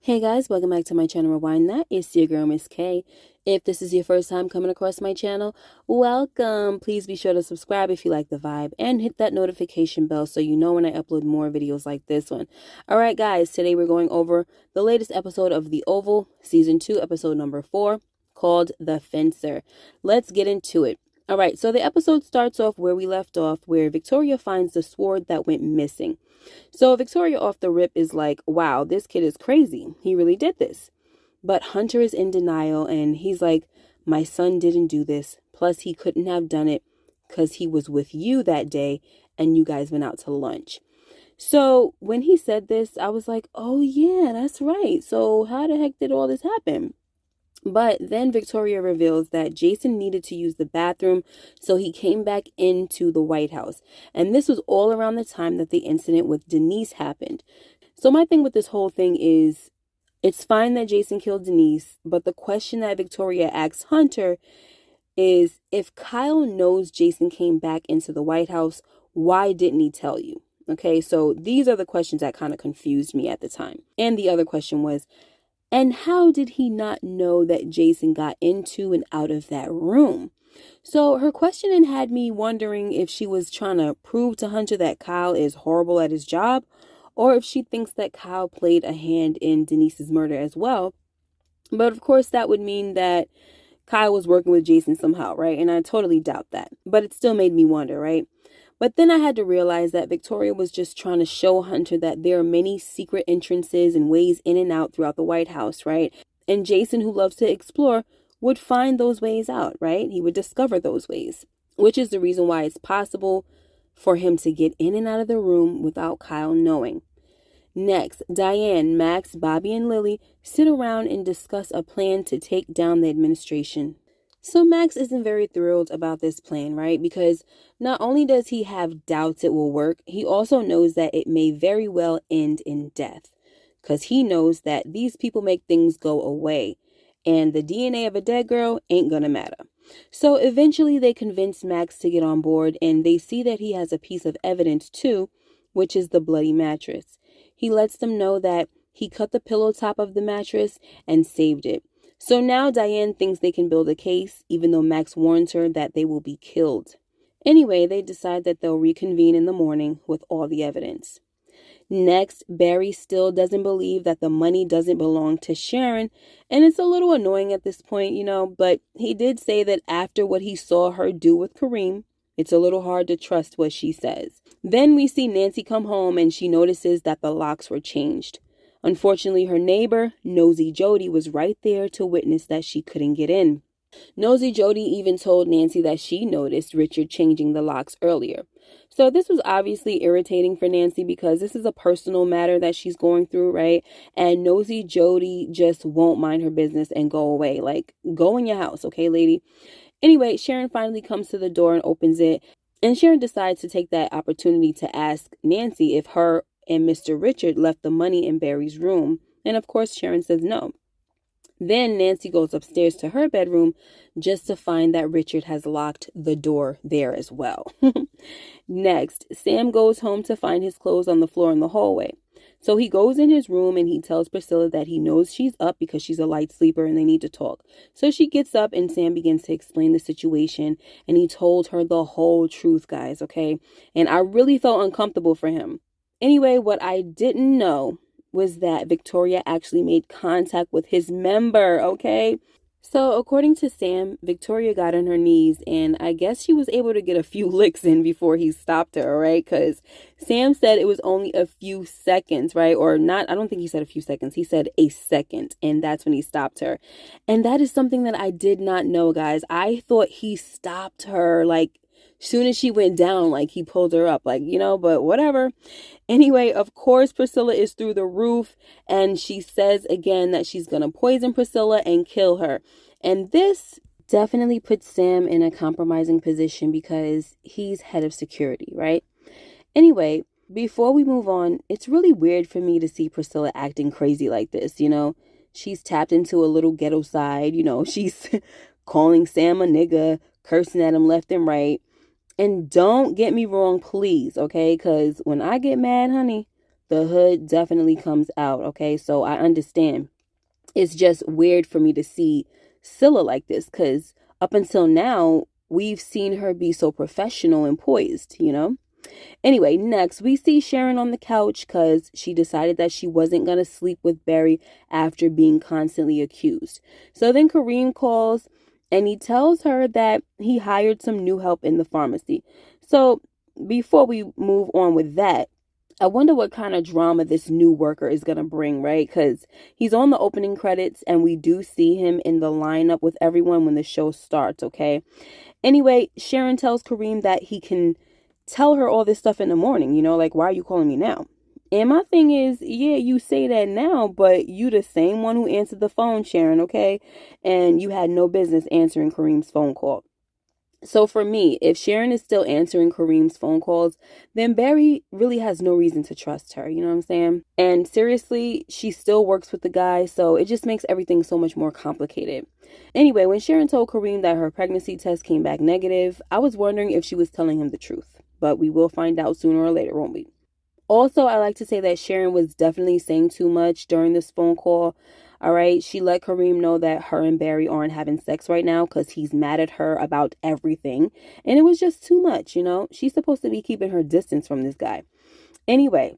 Hey guys, welcome back to my channel Rewind That. It's your girl Miss K. If this is your first time coming across my channel, welcome. Please be sure to subscribe if you like the vibe and hit that notification bell so you know when I upload more videos like this one. Alright guys, today we're going over the latest episode of The Oval, Season 2, episode number 4, called The Fencer. Let's get into it. Alright, so the episode starts off where we left off, where Victoria finds the sword that went missing. So Victoria off the rip is like, wow, this kid is crazy. He really did this. But Hunter is in denial and he's like, my son didn't do this. Plus he couldn't have done it because he was with you that day and you guys went out to lunch. So when he said this, I was like, oh yeah, that's right. So how the heck did all this happen? But then Victoria reveals that Jason needed to use the bathroom, so he came back into the White House. And this was all around the time that the incident with Denise happened. So my thing with this whole thing is, it's fine that Jason killed Denise, but the question that Victoria asks Hunter is, if Kyle knows Jason came back into the White House, why didn't he tell you? Okay, so these are the questions that kind of confused me at the time. And the other question was, and how did he not know that Jason got into and out of that room? So her questioning had me wondering if she was trying to prove to Hunter that Kyle is horrible at his job, or if she thinks that Kyle played a hand in Denise's murder as well. But of course, that would mean that Kyle was working with Jason somehow, right? And I totally doubt that. But it still made me wonder, right? But then I had to realize that Victoria was just trying to show Hunter that there are many secret entrances and ways in and out throughout the White House, right? And Jason, who loves to explore, would find those ways out, right? He would discover those ways, which is the reason why it's possible for him to get in and out of the room without Kyle knowing. Next, Diane, Max, Bobby, and Lilly sit around and discuss a plan to take down the administration. So Max isn't very thrilled about this plan, right? Because not only does he have doubts it will work, he also knows that it may very well end in death. Because he knows that these people make things go away. And the DNA of a dead girl ain't gonna matter. So eventually they convince Max to get on board, and they see that he has a piece of evidence too, which is the bloody mattress. He lets them know that he cut the pillow top of the mattress and saved it. So now Diane thinks they can build a case, even though Max warns her that they will be killed. Anyway, they decide that they'll reconvene in the morning with all the evidence. Next, Barry still doesn't believe that the money doesn't belong to Sharon, and it's a little annoying at this point, but he did say that after what he saw her do with Kareem, it's a little hard to trust what she says. Then we see Nancy come home and she notices that the locks were changed. Unfortunately, her neighbor, Nosy Jody, was right there to witness that she couldn't get in. Nosy Jody even told Nancy that she noticed Richard changing the locks earlier. So this was obviously irritating for Nancy because this is a personal matter that she's going through, right? And Nosy Jody just won't mind her business and go away. Like, go in your house, okay, lady? Anyway, Sharon finally comes to the door and opens it. And Sharon decides to take that opportunity to ask Nancy if her and Mr. Richard left the money in Barry's room. And of course, Sharon says no. Then Nancy goes upstairs to her bedroom just to find that Richard has locked the door there as well. Next, Sam goes home to find his clothes on the floor in the hallway. So he goes in his room and he tells Priscilla that he knows she's up because she's a light sleeper and they need to talk. So she gets up and Sam begins to explain the situation, and he told her the whole truth, guys, okay? And I really felt uncomfortable for him. Anyway, what I didn't know was that Victoria actually made contact with his member, okay? So according to Sam, Victoria got on her knees, and I guess she was able to get a few licks in before he stopped her, right? Because Sam said it was only a few seconds, right? Or not, I don't think he said a few seconds. He said a second, and that's when he stopped her. And that is something that I did not know, guys. I thought he stopped her, like, soon as she went down, like he pulled her up, like, but whatever. Anyway, of course, Priscilla is through the roof, and she says again that she's going to poison Priscilla and kill her. And this definitely puts Sam in a compromising position because he's head of security, right? Anyway, before we move on, it's really weird for me to see Priscilla acting crazy like this, She's tapped into a little ghetto side, she's calling Sam a nigga, cursing at him left and right. And don't get me wrong, please, okay? Because when I get mad, honey, the hood definitely comes out, okay? So I understand. It's just weird for me to see Scylla like this, because up until now, we've seen her be so professional and poised, you know? Anyway, next we see Sharon on the couch because she decided that she wasn't going to sleep with Barry after being constantly accused. So then Kareem calls and he tells her that he hired some new help in the pharmacy. So before we move on with that, I wonder what kind of drama this new worker is going to bring, right? Because he's on the opening credits and we do see him in the lineup with everyone when the show starts, okay? Anyway, Sharon tells Kareem that he can tell her all this stuff in the morning, you know, like, why are you calling me now? And my thing is, yeah, you say that now, but you the same one who answered the phone, Sharon, okay? And you had no business answering Kareem's phone call. So for me, if Sharon is still answering Kareem's phone calls, then Barry really has no reason to trust her, you know what I'm saying? And seriously, she still works with the guy, so it just makes everything so much more complicated. Anyway, when Sharon told Kareem that her pregnancy test came back negative, I was wondering if she was telling him the truth. But we will find out sooner or later, won't we? Also, I like to say that Sharon was definitely saying too much during this phone call. All right, she let Kareem know that her and Barry aren't having sex right now because he's mad at her about everything. And it was just too much, you know? She's supposed to be keeping her distance from this guy. Anyway,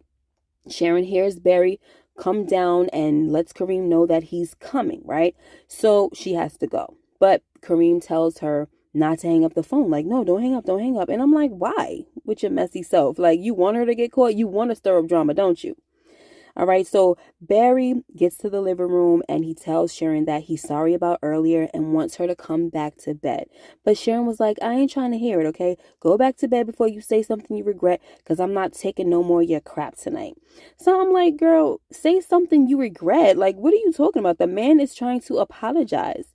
Sharon hears Barry come down and lets Kareem know that he's coming, right? So she has to go. But Kareem tells her not to hang up the phone. Like, no, don't hang up, don't hang up. And I'm like, why? With your messy self. Like, you want her to get caught? You want to stir up drama, don't you? All right, so Barry gets to the living room and he tells Sharon that he's sorry about earlier and wants her to come back to bed. But Sharon was like, I ain't trying to hear it, okay? Go back to bed before you say something you regret, because I'm not taking no more of your crap tonight. So I'm like, girl, say something you regret. Like, what are you talking about? The man is trying to apologize.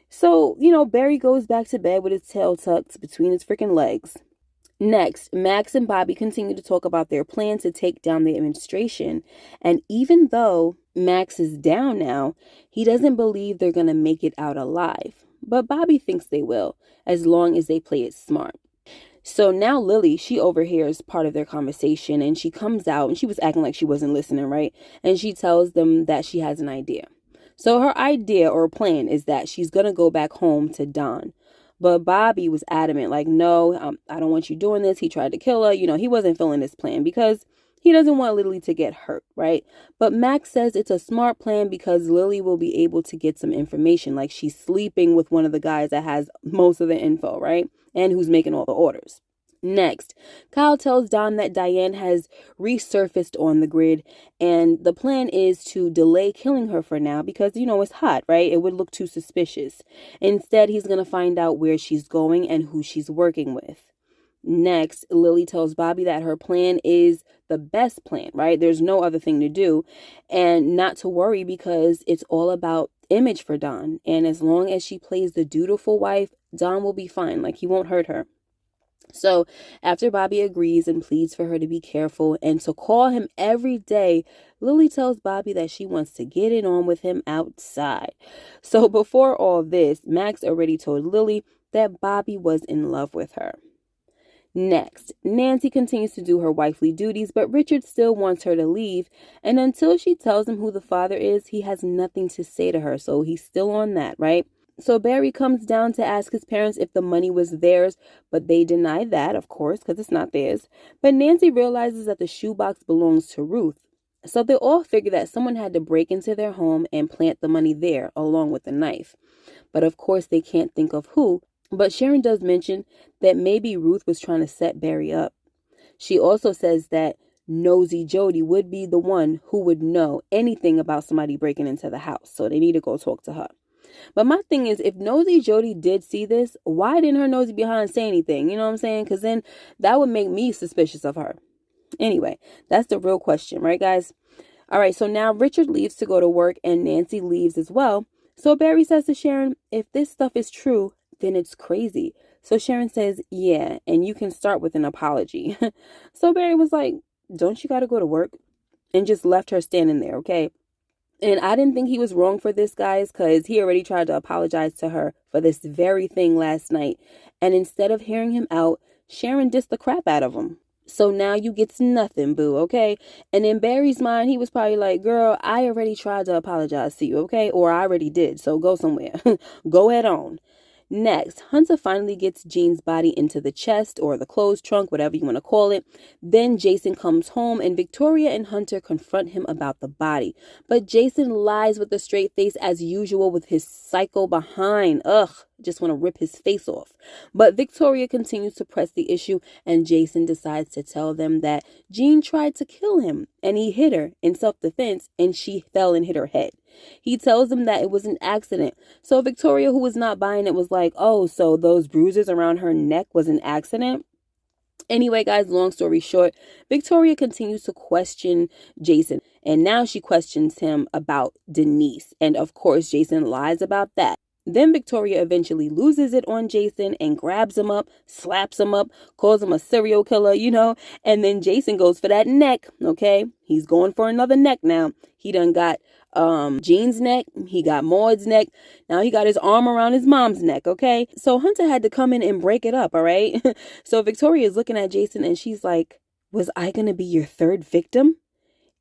So, you know, Barry goes back to bed with his tail tucked between his freaking legs. Next, Max and Bobby continue to talk about their plan to take down the administration. And even though Max is down now, he doesn't believe they're going to make it out alive. But Bobby thinks they will, as long as they play it smart. So now Lilly, she overhears part of their conversation and she comes out and she was acting like she wasn't listening, right? And she tells them that she has an idea. So her idea or plan is that she's going to go back home to Don. But Bobby was adamant, like, no, I don't want you doing this. He tried to kill her. You know, he wasn't feeling this plan because he doesn't want Lilly to get hurt, right? But Max says it's a smart plan because Lilly will be able to get some information. Like, she's sleeping with one of the guys that has most of the info, right? And who's making all the orders. Next, Kyle tells Don that Diane has resurfaced on the grid and the plan is to delay killing her for now because, you know, it's hot, right? It would look too suspicious. Instead, he's going to find out where she's going and who she's working with. Next, Lilly tells Bobby that her plan is the best plan, right? There's no other thing to do and not to worry because it's all about image for Don. And as long as she plays the dutiful wife, Don will be fine. Like, he won't hurt her. So after Bobby agrees and pleads for her to be careful and to call him every day, Lilly tells Bobby that she wants to get it on with him outside. So before all this, Max already told Lilly that Bobby was in love with her. Next, Nancy continues to do her wifely duties, but Richard still wants her to leave. And until she tells him who the father is, he has nothing to say to her. So he's still on that, right? So Barry comes down to ask his parents if the money was theirs, but they deny that, of course, because it's not theirs. But Nancy realizes that the shoebox belongs to Ruth. So they all figure that someone had to break into their home and plant the money there, along with the knife. But of course, they can't think of who. But Sharon does mention that maybe Ruth was trying to set Barry up. She also says that Nosy Jody would be the one who would know anything about somebody breaking into the house. So they need to go talk to her. But my thing is, if Nosy Jody did see this, why didn't her nosy behind say anything? You know what I'm saying? Because then that would make me suspicious of her. Anyway, that's the real question, right, guys? All right, so now Richard leaves to go to work and Nancy leaves as well. So Barry says to Sharon, if this stuff is true, then it's crazy. So Sharon says, yeah, and you can start with an apology. So Barry was like, don't you got to go to work? And just left her standing there, okay? And I didn't think he was wrong for this, guys, because he already tried to apologize to her for this very thing last night. And instead of hearing him out, Sharon dissed the crap out of him. So now you gets nothing, boo, okay? And in Barry's mind, he was probably like, girl, I already tried to apologize to you, okay? Or I already did, so go somewhere. Go head on. Next, Hunter finally gets Jean's body into the chest or the clothes trunk, whatever you want to call it. Then Jason comes home and Victoria and Hunter confront him about the body. But Jason lies with a straight face as usual with his psycho behind. Ugh, just want to rip his face off. But Victoria continues to press the issue and Jason decides to tell them that Jean tried to kill him and he hit her in self-defense and she fell and hit her head. He tells them that it was an accident. So Victoria, who was not buying it, was like, oh, so those bruises around her neck was an accident? Anyway, guys, long story short, Victoria continues to question Jason. And now she questions him about Denise. And of course, Jason lies about that. Then Victoria eventually loses it on Jason and grabs him up, slaps him up, calls him a serial killer, and then Jason goes for that neck, okay? He's going for another neck now. He done got Jean's neck, he got Maud's neck, now he got his arm around his mom's neck, okay? So Hunter had to come in and break it up, all right? So Victoria is looking at Jason and she's like, was I gonna be your third victim?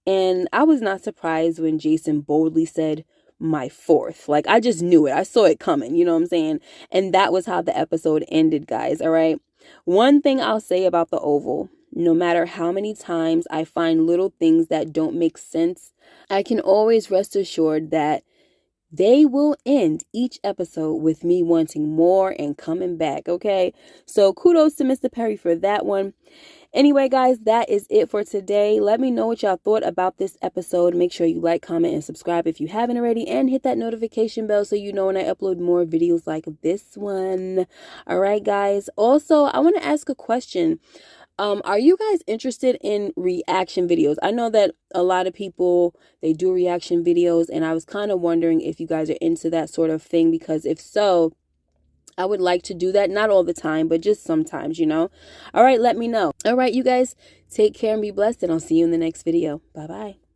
And I was not surprised when Jason boldly said, my fourth. Like, I just knew it. I saw it coming, you know what I'm saying? And that was how the episode ended, guys, all right? One thing I'll say about the Oval, no matter how many times I find little things that don't make sense, I can always rest assured that they will end each episode with me wanting more and coming back, okay? So kudos to Mr. Perry for that one. Anyway, guys, that is it for today. Let me know what y'all thought about this episode. Make sure you like, comment, and subscribe if you haven't already. And hit that notification bell so you know when I upload more videos like this one. All right, guys. Also, I want to ask a question. Are you guys interested in reaction videos? I know that a lot of people, they do reaction videos. And I was kind of wondering if you guys are into that sort of thing. Because if so, I would like to do that. Not all the time, but just sometimes, All right, let me know. All right, you guys, take care and be blessed, and I'll see you in the next video. Bye-bye.